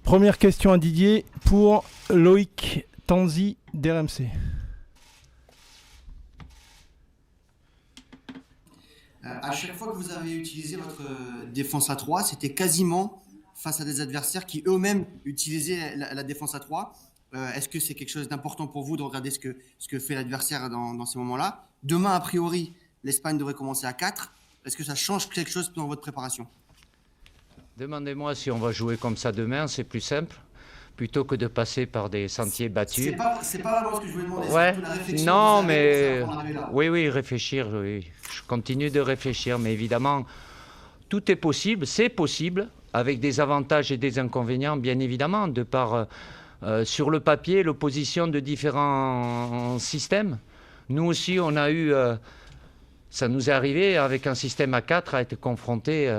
Première question à Didier pour Loïc Tanzi d'RMC. À chaque fois que vous avez utilisé votre défense à 3, c'était quasiment face à des adversaires qui eux-mêmes utilisaient la défense à 3. Est-ce que c'est quelque chose d'important pour vous de regarder ce que fait l'adversaire dans ces moments-là? Demain, a priori, l'Espagne devrait commencer à 4. Est-ce que ça change quelque chose dans votre préparation? Demandez-moi si on va jouer comme ça demain, c'est plus simple, plutôt que de passer par des sentiers battus. C'est pas vraiment ce que je voulais demander, Ouais, c'est plutôt la réflexion non, que vous avez mais pour en arriver là. oui, réfléchir, oui. Je continue de réfléchir, mais évidemment, tout est possible, c'est possible, avec des avantages et des inconvénients, bien évidemment, de par, sur le papier, l'opposition de différents systèmes. Nous aussi, on a eu, ça nous est arrivé, avec un système à 4, à être confronté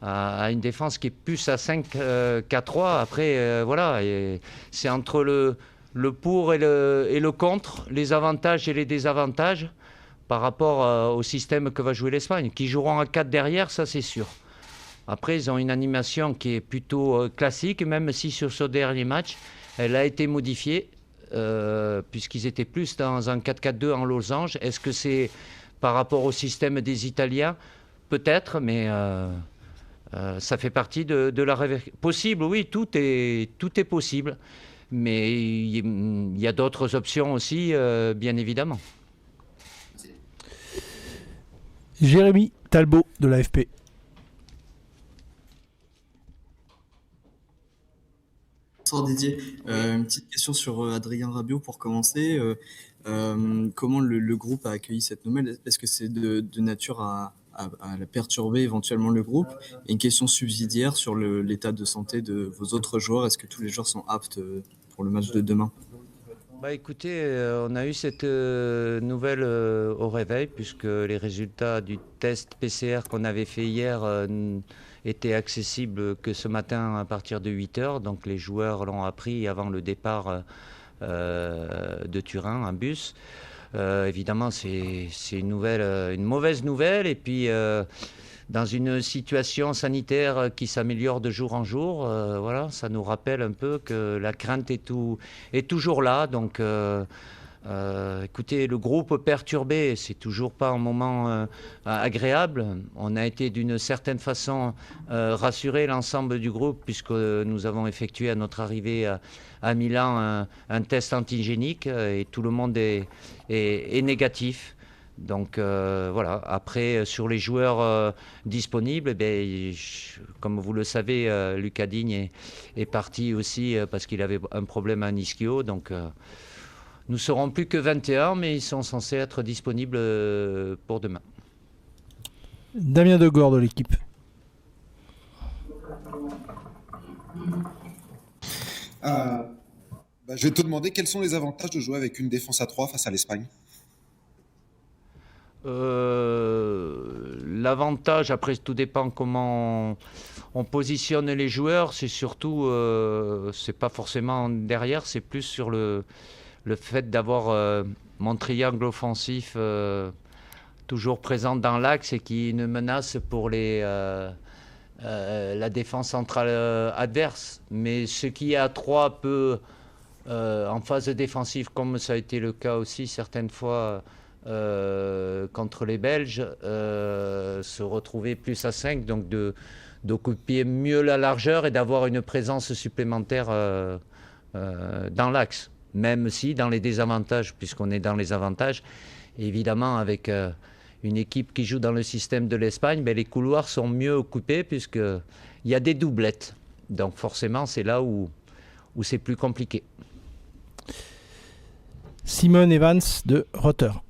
à une défense qui est plus à 5-4-3. Après, voilà, et c'est entre le pour et le contre, les avantages et les désavantages par rapport au système que va jouer l'Espagne. Qui joueront à 4 derrière, ça c'est sûr. Après, ils ont une animation qui est plutôt classique, même si sur ce dernier match, elle a été modifiée, puisqu'ils étaient plus dans un 4-4-2 en losange. Est-ce que c'est par rapport au système des Italiens? Peut-être, mais ça fait partie de la réflexion. Possible, oui, tout est possible. Mais il y a d'autres options aussi, bien évidemment. Jérémy Talbot de l'AFP. Bonsoir Didier. Une petite question sur Adrien Rabiot pour commencer. Comment le groupe a accueilli cette nouvelle? Est-ce que c'est de nature à la perturber éventuellement le groupe? Et une question subsidiaire sur l'état de santé de vos autres joueurs. Est-ce que tous les joueurs sont aptes pour le match de demain? Bah écoutez, on a eu cette nouvelle au réveil, puisque les résultats du test PCR qu'on avait fait hier étaient accessibles que ce matin à partir de 8h. Donc les joueurs l'ont appris avant le départ de Turin en bus. Évidemment, c'est une mauvaise nouvelle. Et puis, dans une situation sanitaire qui s'améliore de jour en jour, voilà, ça nous rappelle un peu que la crainte est toujours là. Donc, écoutez, le groupe perturbé, c'est toujours pas un moment agréable. On a été d'une certaine façon rassuré, l'ensemble du groupe, puisque nous avons effectué à notre arrivée à Milan un test antigénique et tout le monde est négatif. Donc voilà, après sur les joueurs disponibles, comme vous le savez, Lucas Digne est parti aussi parce qu'il avait un problème à un ischio. Donc nous serons plus que 21, mais ils sont censés être disponibles pour demain. Damien Degord de l'équipe. Je vais te demander quels sont les avantages de jouer avec une défense à 3 face à l'Espagne. L'avantage, après tout dépend comment on positionne les joueurs, c'est surtout, c'est pas forcément derrière, c'est plus sur le fait d'avoir mon triangle offensif toujours présent dans l'axe et qui est une menace pour la défense centrale adverse. Mais ce qui est à 3 peut, en phase défensive, comme ça a été le cas aussi certaines fois contre les Belges, se retrouver plus à 5, donc d'occuper mieux la largeur et d'avoir une présence supplémentaire dans l'axe. Même si dans les désavantages, puisqu'on est dans les avantages, évidemment avec une équipe qui joue dans le système de l'Espagne, les couloirs sont mieux occupés puisqu'il y a des doublettes. Donc forcément, c'est là où c'est plus compliqué. Simon Evans de Reuters.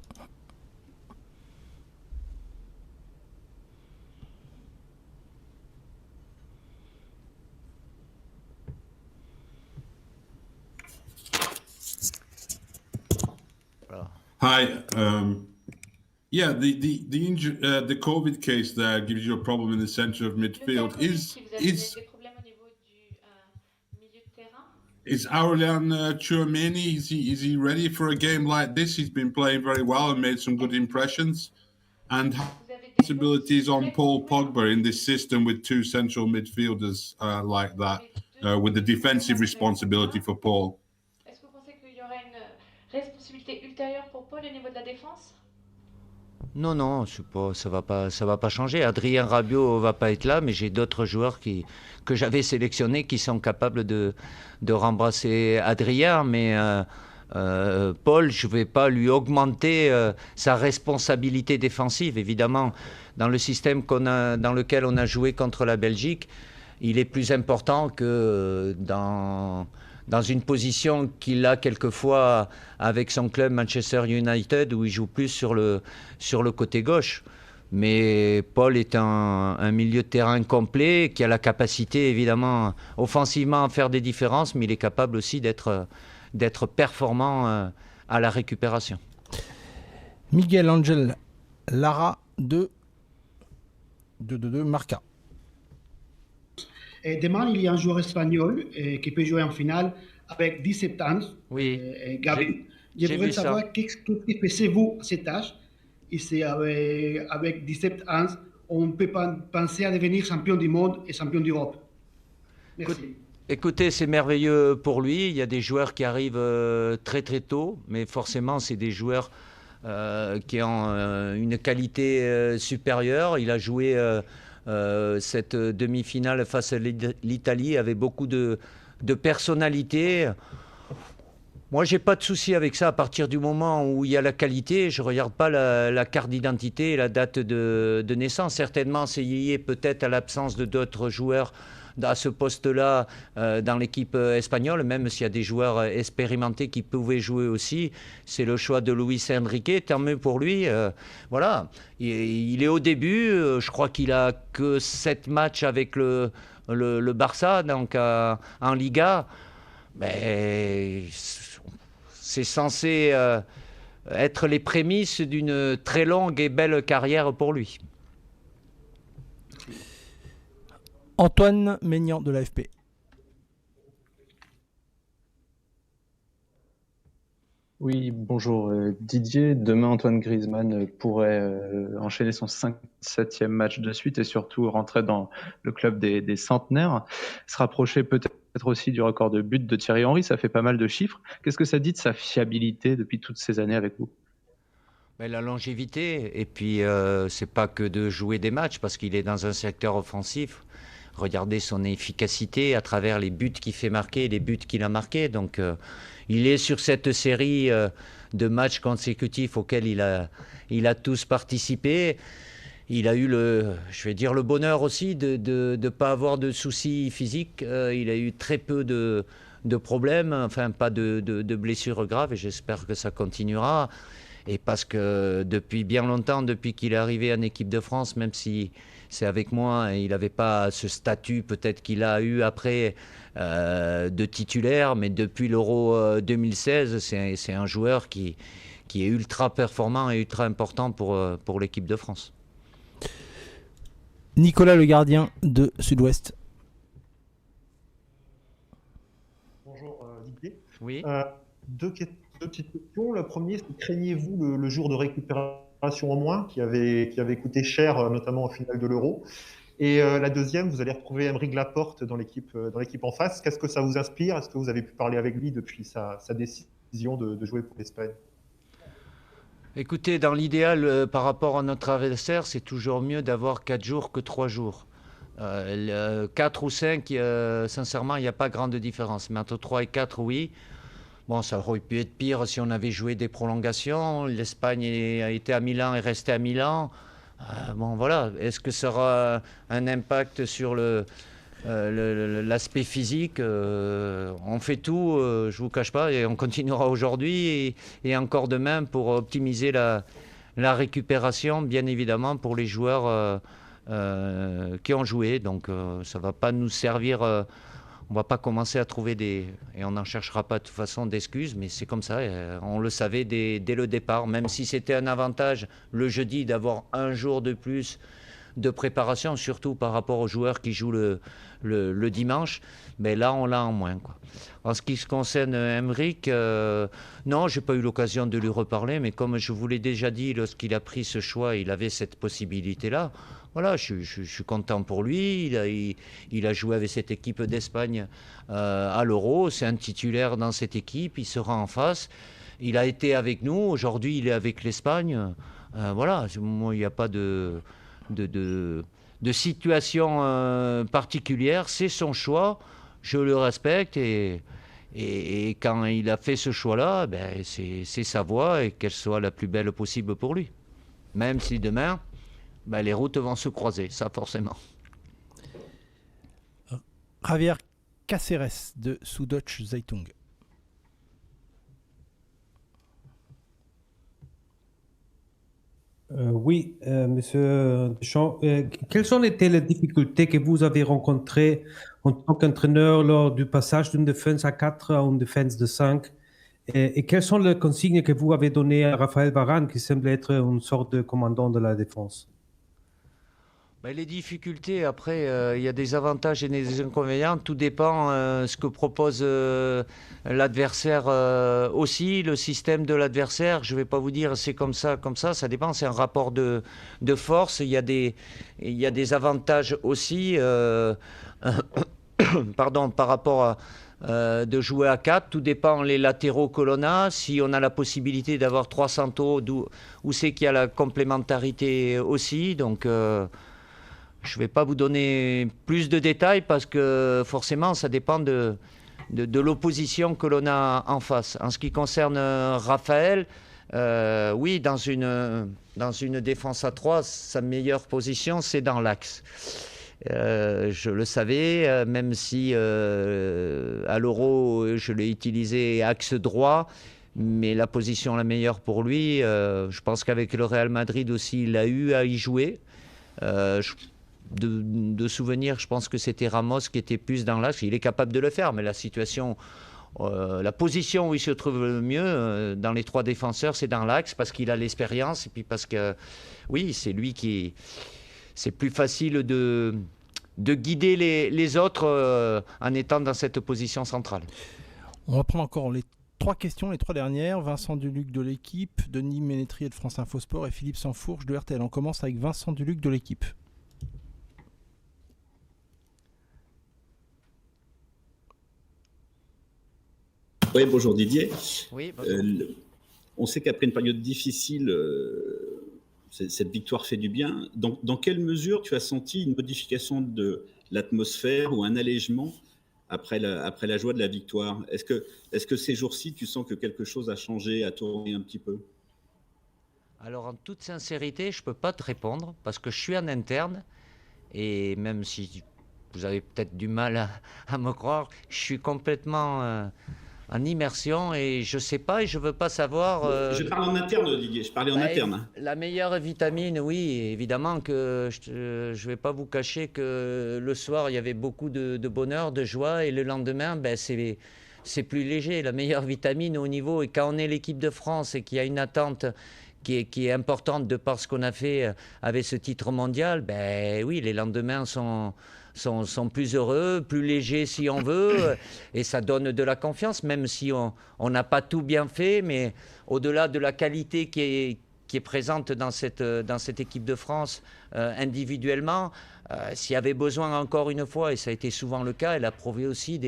Hi. The COVID case there gives you a problem in the center of midfield. Is Aurelian Tchouameni, is he ready for a game like this? He's been playing very well and made some good impressions. And possibilities on Paul Pogba in this system with two central midfielders like that. with the defensive responsibility for Paul. Est-ce que vous pensez qu'il y aura une responsabilité ultérieure pour Paul au niveau de la défense? Non, non, ça va pas changer. Adrien Rabiot va pas être là, mais j'ai d'autres joueurs que j'avais sélectionnés qui sont capables de rembrasser Adrien. Mais Paul, je vais pas lui augmenter sa responsabilité défensive. Évidemment, dans le système dans lequel on a joué contre la Belgique, il est plus important que dans une position qu'il a quelquefois avec son club Manchester United, où il joue plus sur le côté gauche. Mais Paul est un milieu de terrain complet, qui a la capacité, évidemment, offensivement à faire des différences, mais il est capable aussi d'être performant à la récupération. Miguel Angel Lara de Marca. Et demain, il y a un joueur espagnol qui peut jouer en finale avec 17 ans, Oui. Gavi. Je j'ai voudrais vu ça. savoir qu'est-ce que pensez-vous à cet âge. Et c'est avec 17 ans, on peut penser à devenir champion du monde et champion d'Europe. Merci. Écoutez, c'est merveilleux pour lui. Il y a des joueurs qui arrivent très très tôt, mais forcément, c'est des joueurs qui ont une qualité supérieure. Il a joué cette demi-finale face à l'Italie avec beaucoup de personnalité. Moi, j'ai pas de souci avec ça. À partir du moment où il y a la qualité, je regarde pas la carte d'identité et la date de naissance. Certainement, c'est lié peut-être à l'absence de d'autres joueurs à ce poste-là dans l'équipe espagnole, même s'il y a des joueurs expérimentés qui pouvaient jouer aussi. C'est le choix de Luis Enrique, tant mieux pour lui. Voilà, il est au début, je crois qu'il a que 7 matchs avec le Barça, donc en Liga. Mais c'est censé être les prémices d'une très longue et belle carrière pour lui. Antoine Maignan de l'AFP. Oui, bonjour Didier. Demain, Antoine Griezmann pourrait enchaîner son 7e match de suite et surtout rentrer dans le club des centenaires. Se rapprocher peut-être aussi du record de buts de Thierry Henry. Ça fait pas mal de chiffres. Qu'est-ce que ça dit de sa fiabilité depuis toutes ces années avec vous? La longévité, et puis c'est pas que de jouer des matchs, parce qu'il est dans un secteur offensif. Regardez son efficacité à travers les buts qu'il fait marquer, les buts qu'il a marqués. Donc il est sur cette série de matchs consécutifs auxquels il a tous participé. Il a eu le bonheur aussi de ne pas avoir de soucis physiques. Il a eu très peu de problèmes, enfin pas de blessures graves, et j'espère que ça continuera. Et parce que depuis bien longtemps, depuis qu'il est arrivé en équipe de France, même si c'est avec moi, il n'avait pas ce statut peut-être qu'il a eu après de titulaire, mais depuis l'Euro 2016, c'est un joueur qui est ultra performant et ultra important pour l'équipe de France. Nicolas Le Gardien de Sud-Ouest. Bonjour Didier. Oui. Deux petites questions. La première, c'est craignez-vous le jour de récupération en moins qui avait coûté cher, notamment en finale de l'Euro? Et la deuxième, vous allez retrouver Aymeric Laporte dans l'équipe en face. Qu'est-ce que ça vous inspire? Est-ce que vous avez pu parler avec lui depuis sa décision de jouer pour l'Espagne? Écoutez, dans l'idéal, par rapport à notre adversaire, c'est toujours mieux d'avoir 4 jours que 3 jours. 4 ou 5, sincèrement, il n'y a pas grande différence. Mais entre 3 et 4, oui. Bon, ça aurait pu être pire si on avait joué des prolongations. L'Espagne a été à Milan et resté à Milan. Bon, voilà. Est-ce que ça aura un impact sur l'aspect physique? On fait tout, je ne vous cache pas, et on continuera aujourd'hui et encore demain pour optimiser la récupération, bien évidemment, pour les joueurs qui ont joué. Donc, ça ne va pas nous servir... on ne va pas commencer à trouver et on n'en cherchera pas de toute façon d'excuses, mais c'est comme ça. On le savait dès le départ, même si c'était un avantage le jeudi d'avoir un jour de plus de préparation, surtout par rapport aux joueurs qui jouent le dimanche. Mais là, on l'a en moins, quoi. En ce qui se concerne Emerick, non, je n'ai pas eu l'occasion de lui reparler, mais comme je vous l'ai déjà dit, lorsqu'il a pris ce choix, il avait cette possibilité-là. Voilà, je suis content pour lui. Il a joué avec cette équipe d'Espagne à l'Euro. C'est un titulaire dans cette équipe. Il sera en face. Il a été avec nous. Aujourd'hui, il est avec l'Espagne. Voilà, moi, il n'y a pas de situation particulière. C'est son choix. Je le respecte. Et quand il a fait ce choix-là, ben, c'est sa voie et qu'elle soit la plus belle possible pour lui. Même si demain... Ben, les routes vont se croiser, ça forcément. Javier Cáceres de Süddeutsche Zeitung. Oui, Monsieur Deschamps, quelles ont été les difficultés que vous avez rencontrées en tant qu'entraîneur lors du passage d'une défense à 4 à une défense de 5? Et quelles sont les consignes que vous avez données à Raphaël Varane, qui semble être une sorte de commandant de la défense? Ben, les difficultés, après, il y a des avantages et des inconvénients. Tout dépend ce que propose l'adversaire aussi, le système de l'adversaire. Je ne vais pas vous dire c'est comme ça. Ça dépend, c'est un rapport de force. Il y a des avantages aussi pardon, par rapport à de jouer à 4. Tout dépend les latéraux que l'on a. Si on a la possibilité d'avoir 3 centraux, où c'est qu'il y a la complémentarité aussi. Donc... je ne vais pas vous donner plus de détails parce que forcément, ça dépend de l'opposition que l'on a en face. En ce qui concerne Raphaël, oui, dans une défense à 3, sa meilleure position, c'est dans l'axe. Je le savais, même si à l'Euro, je l'ai utilisé axe droit. Mais la position la meilleure pour lui, je pense qu'avec le Real Madrid aussi, il a eu à y jouer. De souvenirs, je pense que c'était Ramos qui était plus dans l'axe. Il est capable de le faire, mais la situation, la position où il se trouve le mieux dans les 3 défenseurs, c'est dans l'axe parce qu'il a l'expérience et puis parce que, oui, c'est lui qui... C'est plus facile de guider les autres en étant dans cette position centrale. On va prendre encore les 3 questions, les 3 dernières. Vincent Duluc de l'équipe, Denis Ménétrier de France Info Sport et Philippe Sansfourche de RTL. On commence avec Vincent Duluc de l'équipe. Oui, bonjour Didier. Oui, bonjour. On sait qu'après une période difficile, cette victoire fait du bien. Dans quelle mesure tu as senti une modification de l'atmosphère ou un allègement après la joie de la victoire? Est-ce que ces jours-ci, tu sens que quelque chose a changé, a tourné un petit peu? Alors, en toute sincérité, je ne peux pas te répondre parce que je suis en interne et même si vous avez peut-être du mal à me croire, je suis complètement... en immersion et je ne sais pas et je ne veux pas savoir... Je parle en interne, Didier, je parlais en interne. La meilleure vitamine, oui, évidemment que je ne vais pas vous cacher que le soir, il y avait beaucoup de bonheur, de joie et le lendemain, ben, c'est plus léger. La meilleure vitamine au niveau, et quand on est l'équipe de France et qu'il y a une attente qui est importante de par ce qu'on a fait avec ce titre mondial, ben oui, les lendemains sont plus heureux, plus légers si on veut, et ça donne de la confiance, même si on n'a pas tout bien fait, mais au-delà de la qualité qui est présente dans cette équipe de France individuellement, s'il y avait besoin encore une fois, et ça a été souvent le cas, elle a prouvé aussi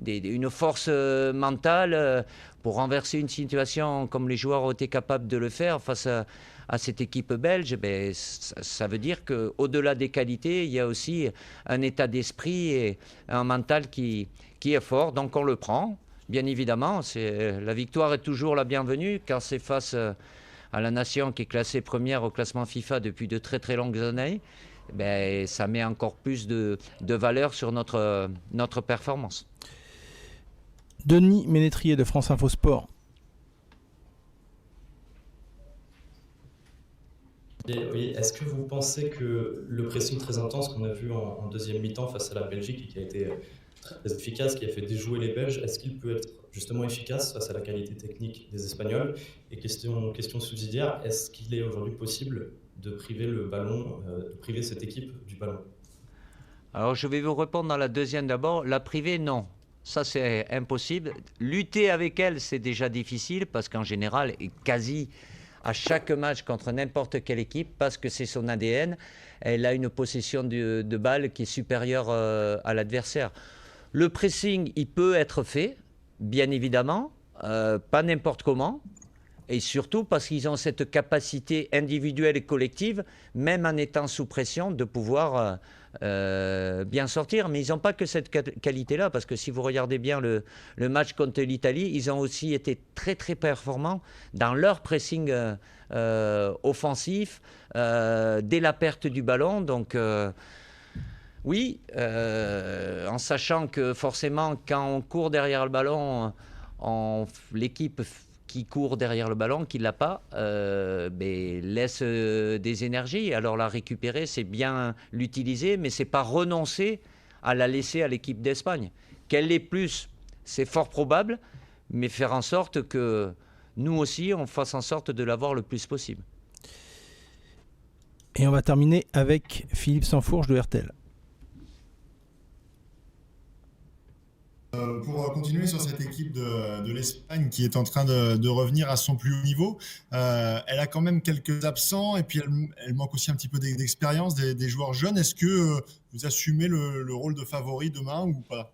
une force mentale pour renverser une situation comme les joueurs ont été capables de le faire face à cette équipe belge. Ben, ça veut dire qu'au-delà des qualités, il y a aussi un état d'esprit et un mental qui est fort. Donc on le prend, bien évidemment. La victoire est toujours la bienvenue quand c'est face à la nation qui est classée première au classement FIFA depuis de très très longues années. Ben, ça met encore plus de valeur sur notre performance. Denis Ménétrier de France Info Sport. Oui, est-ce que vous pensez que le pressing très intense qu'on a vu en deuxième mi-temps face à la Belgique et qui a été très efficace, qui a fait déjouer les Belges, est-ce qu'il peut être justement efficace face à la qualité technique des Espagnols? Et question subsidiaire, est-ce qu'il est aujourd'hui possible de priver le ballon, de priver cette équipe du ballon? Alors, je vais vous répondre dans la deuxième d'abord. La privée, non. Ça, c'est impossible. Lutter avec elle, c'est déjà difficile parce qu'en général, et quasi à chaque match contre n'importe quelle équipe, parce que c'est son ADN, elle a une possession de balle qui est supérieure à l'adversaire. Le pressing, il peut être fait, bien évidemment, pas n'importe comment. Et surtout parce qu'ils ont cette capacité individuelle et collective, même en étant sous pression, de pouvoir bien sortir. Mais ils n'ont pas que cette qualité-là, parce que si vous regardez bien le match contre l'Italie, ils ont aussi été très très performants dans leur pressing offensif, dès la perte du ballon. Donc oui, en sachant que forcément, quand on court derrière le ballon, l'équipe qui court derrière le ballon, qui ne l'a pas, laisse des énergies. Alors la récupérer, c'est bien l'utiliser, mais ce n'est pas renoncer à la laisser à l'équipe d'Espagne. Qu'elle l'ait plus, c'est fort probable, mais faire en sorte que nous aussi, on fasse en sorte de l'avoir le plus possible. Et on va terminer avec Philippe Sansfourche de RTL. Pour continuer sur cette équipe de l'Espagne qui est en train de revenir à son plus haut niveau, elle a quand même quelques absents et puis elle manque aussi un petit peu d'expérience des joueurs jeunes. Est-ce que vous assumez le rôle de favori demain ou pas?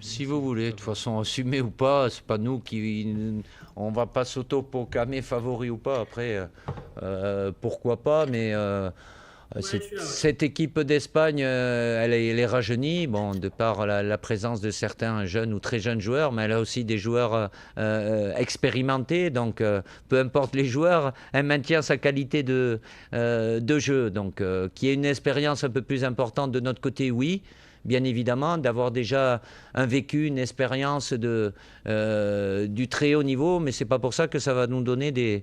Si vous voulez, de toute façon, assumer ou pas, c'est pas nous qui... On va pas s'auto-proclamer favori ou pas. Après, pourquoi pas, mais... Cette équipe d'Espagne, elle est rajeunie, bon, de par la présence de certains jeunes ou très jeunes joueurs, mais elle a aussi des joueurs expérimentés. Donc, peu importe les joueurs, elle maintient sa qualité de jeu. Donc, qu'il y ait une expérience un peu plus importante de notre côté, oui. Bien évidemment, d'avoir déjà un vécu, une expérience du très haut niveau, mais ce n'est pas pour ça que ça va nous donner des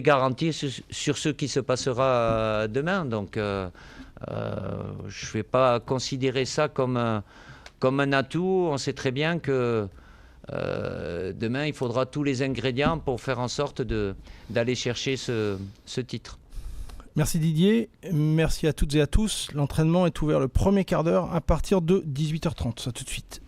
garanties sur ce qui se passera demain. Donc, je ne vais pas considérer ça comme un atout. On sait très bien que demain, il faudra tous les ingrédients pour faire en sorte d'aller chercher ce titre. Merci Didier, merci à toutes et à tous. L'entraînement est ouvert le premier quart d'heure à partir de 18h30. À tout de suite.